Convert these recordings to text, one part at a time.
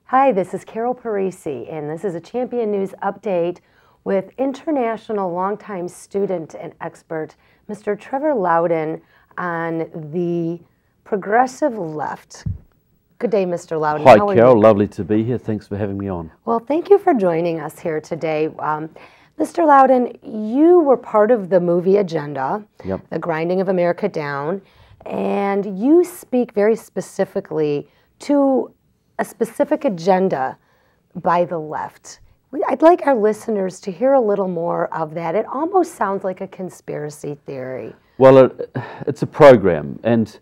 Hi, this is Carol Parisi, and this is a Champion News update with international longtime student and expert, Mr. Trevor Loudon, on the progressive left. Good day, Mr. Loudon. Hi, Carol. Lovely to be here. Thanks for having me on. Well, thank you for joining us here today. Mr. Loudon, you were part of the movie Agenda, The Grinding of America Down, and you speak very specifically to a specific agenda by the left. I'd like our listeners to hear a little more of that. It almost sounds like a conspiracy theory. Well, it's a program, and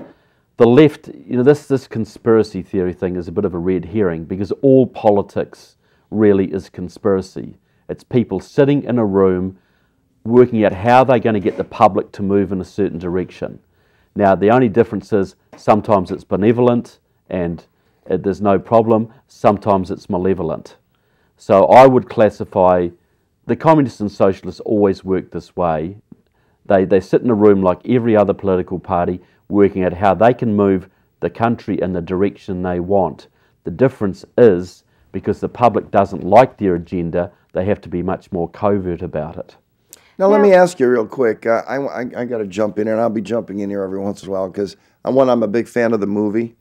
the left, this conspiracy theory thing is a bit of a red herring because all politics really is conspiracy. It's people sitting in a room working out how they're going to get the public to move in a certain direction. Now, the only difference is sometimes it's benevolent and there's no problem. Sometimes it's malevolent. So I would classify the communists and socialists always work this way. They sit in a room like every other political party working out how they can move the country in the direction they want. The difference is because the public doesn't like their agenda, they have to be much more covert about it. Now, let me ask you real quick. I got to jump in here, and I'll be jumping in here every once in a while because, one, I'm a big fan of the movie.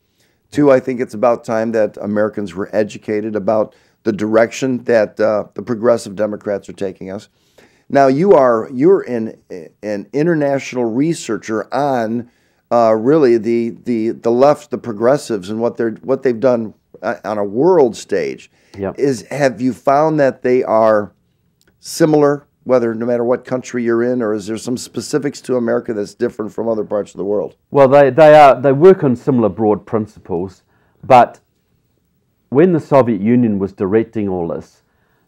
Two, I think it's about time that Americans were educated about the direction that the progressive Democrats are taking us. Now, you're an international researcher on really the left, the progressives, and what they've done on a world stage. Yep. Have you found that they are similar, no matter what country you're in, or is there some specifics to America that's different from other parts of the world? Well, they work on similar broad principles, but when the Soviet Union was directing all this,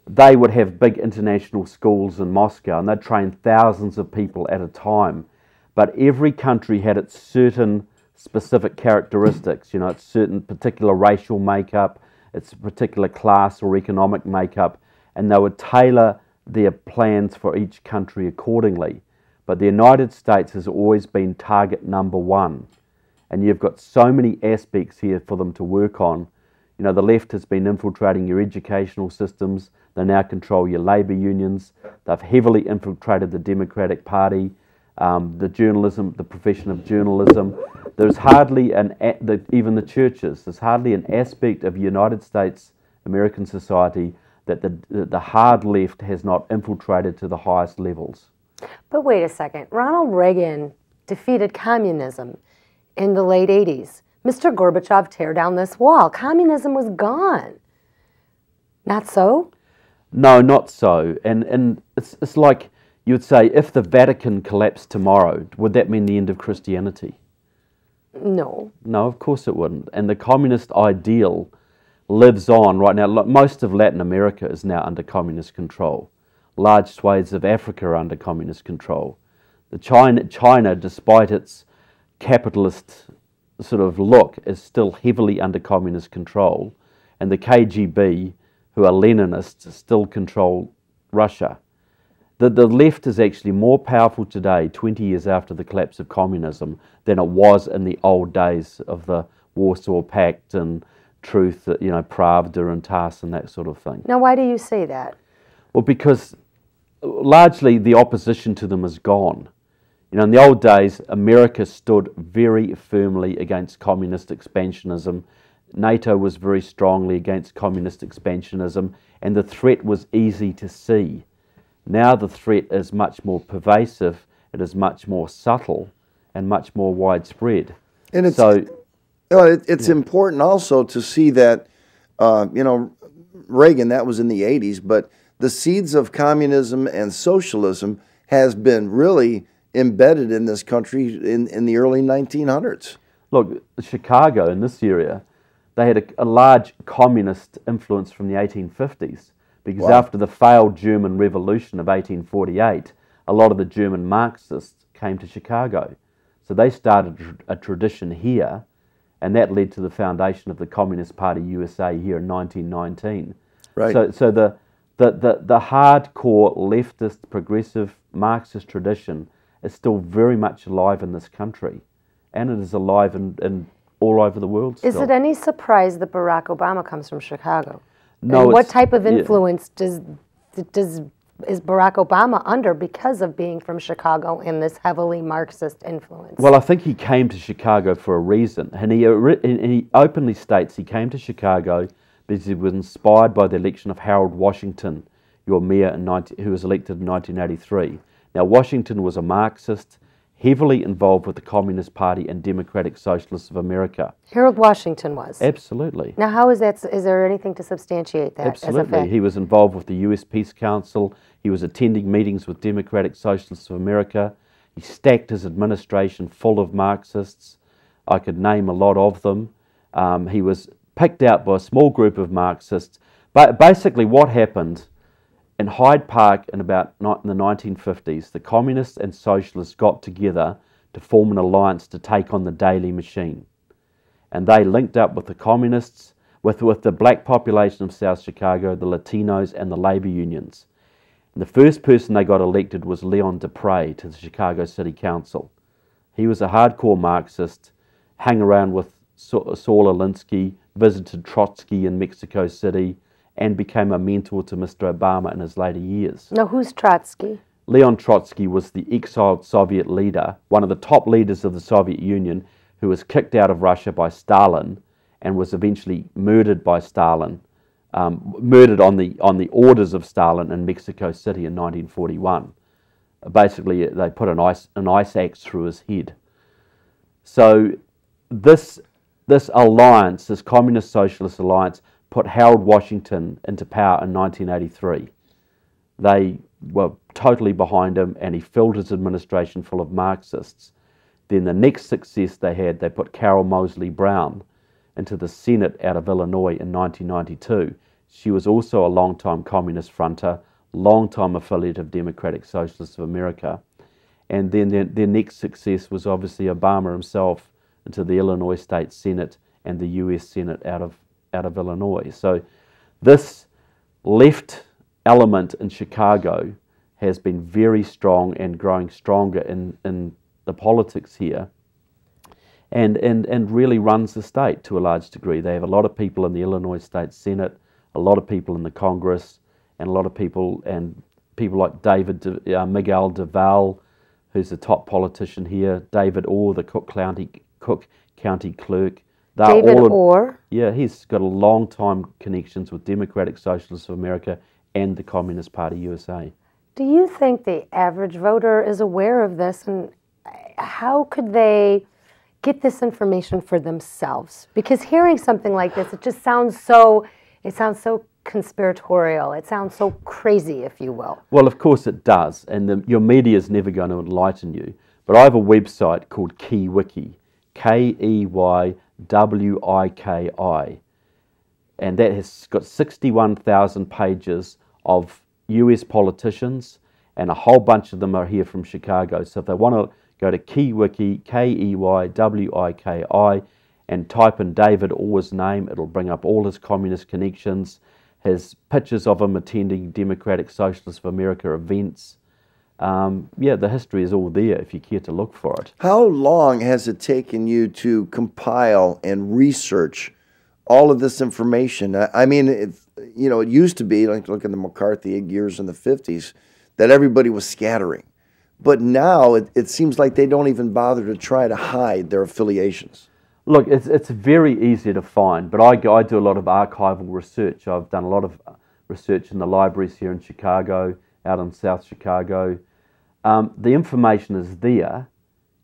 they would have big international schools in Moscow, and they'd train thousands of people at a time. But every country had its certain specific characteristics, its certain particular racial makeup, its particular class or economic makeup, and they would tailor their plans for each country accordingly. But the United States has always been target number one, and you've got so many aspects here for them to work on. The left has been infiltrating your educational systems. They now control your labour unions. They've heavily infiltrated the Democratic Party, the journalism, the profession of journalism. There's hardly even the churches. There's hardly an aspect of United States American society that the hard left has not infiltrated to the highest levels. But wait a second. Ronald Reagan defeated communism in the late 80s. Mr. Gorbachev tear down this wall. Communism was gone. Not so? No, not so. And it's like you would say, if the Vatican collapsed tomorrow, would that mean the end of Christianity? No. No, of course it wouldn't. And the communist ideal lives on right now. Most of Latin America is now under communist control. Large swathes of Africa are under communist control. China, despite its capitalist sort of look, is still heavily under communist control. And the KGB, who are Leninists, still control Russia. The left is actually more powerful today, 20 years after the collapse of communism, than it was in the old days of the Warsaw Pact and Truth, Pravda and TASS and that sort of thing. Now, why do you say that? Well, because largely the opposition to them is gone. In the old days, America stood very firmly against communist expansionism. NATO was very strongly against communist expansionism, and the threat was easy to see. Now the threat is much more pervasive, it is much more subtle, and much more widespread. And it's important also to see that, Reagan, that was in the 80s, but the seeds of communism and socialism has been really embedded in this country in the early 1900s. Look, Chicago in this area, they had a large communist influence from the 1850s, because after the failed German Revolution of 1848, a lot of the German Marxists came to Chicago. So they started a tradition here, and that led to the foundation of the Communist Party USA here in 1919. Right. So the hardcore leftist, progressive Marxist tradition is still very much alive in this country, and it is alive in all over the world still. Is it any surprise that Barack Obama comes from Chicago? No, and what type of influence is Barack Obama under because of being from Chicago and this heavily Marxist influence? Well, I think he came to Chicago for a reason, and he openly states he came to Chicago because he was inspired by the election of Harold Washington, your mayor, who was elected in 1983. Now, Washington was a Marxist, heavily involved with the Communist Party and Democratic Socialists of America. Harold Washington was? Absolutely. Now, how is that? Is there anything to substantiate that? Absolutely. He was involved with the U.S. Peace Council. He was attending meetings with Democratic Socialists of America. He stacked his administration full of Marxists. I could name a lot of them. He was picked out by a small group of Marxists. But basically what happened in Hyde Park in the 1950s, the communists and socialists got together to form an alliance to take on the Daily Machine. And they linked up with the communists, with the black population of South Chicago, the Latinos and the labor unions. And the first person they got elected was Leon Dupre to the Chicago City Council. He was a hardcore Marxist, hung around with Saul Alinsky, visited Trotsky in Mexico City, and became a mentor to Mr. Obama in his later years. Now, who's Trotsky? Leon Trotsky was the exiled Soviet leader, one of the top leaders of the Soviet Union, who was kicked out of Russia by Stalin and was eventually murdered by Stalin, murdered on the orders of Stalin in Mexico City in 1941. Basically, they put an ice axe through his head. So this alliance, this communist socialist alliance, put Harold Washington into power in 1983. They were totally behind him, and he filled his administration full of Marxists. Then the next success they had, they put Carol Moseley Brown into the Senate out of Illinois in 1992. She was also a long-time communist fronter, long-time affiliate of Democratic Socialists of America. And then their next success was obviously Obama himself into the Illinois State Senate and the US Senate out of Illinois. So this left element in Chicago has been very strong and growing stronger in the politics here, and really runs the state to a large degree. They have a lot of people in the Illinois State Senate, a lot of people in the Congress, and a lot of people like Miguel Deval, who's the top politician here, David Orr, the Cook County clerk. David Orr? Yeah, he's got a long time connections with Democratic Socialists of America and the Communist Party USA. Do you think the average voter is aware of this, and how could they get this information for themselves? Because hearing something like this, it just sounds so conspiratorial. It sounds so crazy, if you will. Well, of course it does, and your media is never going to enlighten you. But I have a website called KeyWiki, KeyWiki, and that has got 61,000 pages of US politicians, and a whole bunch of them are here from Chicago. So if they want to go to KeyWiki, KeyWiki, and type in David Orr's name, it'll bring up all his communist connections, his pictures of him attending Democratic Socialists of America events. The history is all there if you care to look for it. How long has it taken you to compile and research all of this information? I mean, it used to be, like look at the McCarthy years in the 50s, that everybody was scattering. But now it seems like they don't even bother to try to hide their affiliations. Look, it's very easy to find, but I do a lot of archival research. I've done a lot of research in the libraries here in Chicago, out in South Chicago. The information is there,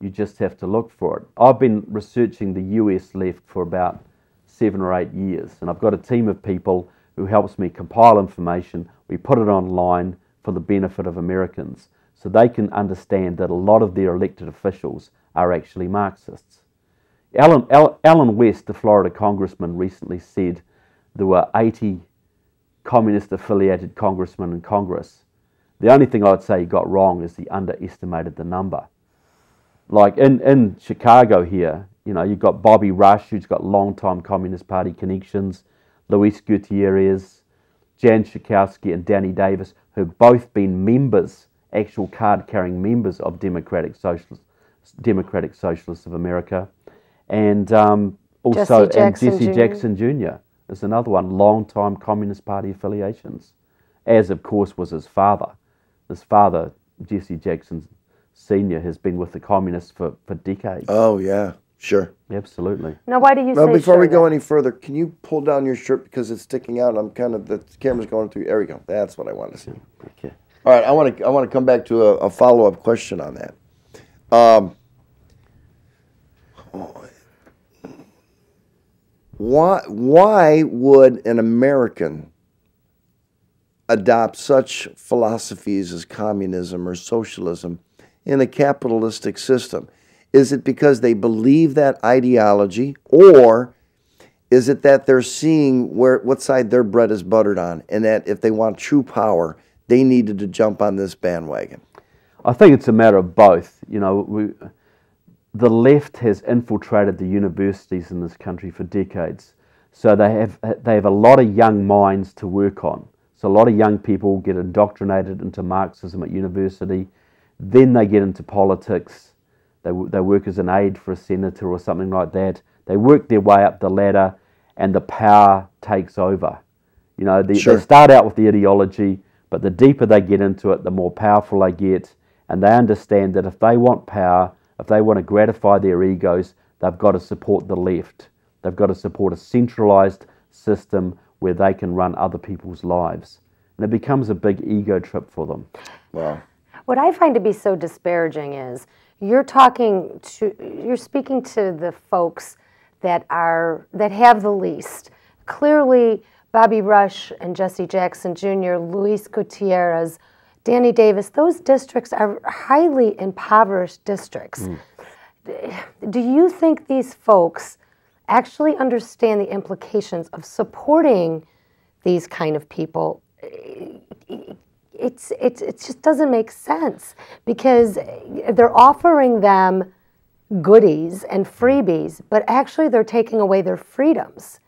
you just have to look for it. I've been researching the US left for about 7 or 8 years, and I've got a team of people who helps me compile information. We put it online for the benefit of Americans, so they can understand that a lot of their elected officials are actually Marxists. Alan West, the Florida congressman, recently said there were 80 communist-affiliated congressmen in Congress. The only thing I'd say he got wrong is he underestimated the number. Like in Chicago here, you've got Bobby Rush, who's got long-time Communist Party connections, Luis Gutierrez, Jan Schakowsky and Danny Davis, who've both been members, actual card-carrying members of Democratic Socialists of America. and also Jesse Jr. Jackson Jr. is another one, long-time Communist Party affiliations, as of course was his father. His father, Jesse Jackson Sr., has been with the communists for decades. Oh, yeah, sure. Absolutely. Now, why do you Well, say before sure we go then? any further, can you pull down your shirt because it's sticking out? I'm kind of, the camera's going through. There we go. That's what I want to see. Okay. All right, I want to come back to a follow-up question on that. Why would an American adopt such philosophies as communism or socialism in a capitalistic system? Is it because they believe that ideology, or is it that they're seeing what side their bread is buttered on, and that if they want true power, they needed to jump on this bandwagon? I think it's a matter of both. You know, the left has infiltrated the universities in this country for decades, so they have a lot of young minds to work on. So a lot of young people get indoctrinated into Marxism at university, then they get into politics. They work as an aide for a senator or something like that. They work their way up the ladder, and the power takes over. You know, they start out with the ideology, but the deeper they get into it, the more powerful they get, and they understand that if they want power, if they want to gratify their egos, they've got to support the left. They've got to support a centralized system where they can run other people's lives. And it becomes a big ego trip for them. Wow. What I find to be so disparaging is you're speaking to the folks that have the least. Clearly, Bobby Rush and Jesse Jackson Jr., Luis Gutierrez, Danny Davis, those districts are highly impoverished districts. Do you think these folks actually understand the implications of supporting these kind of people? It just doesn't make sense, because they're offering them goodies and freebies, but actually they're taking away their freedoms.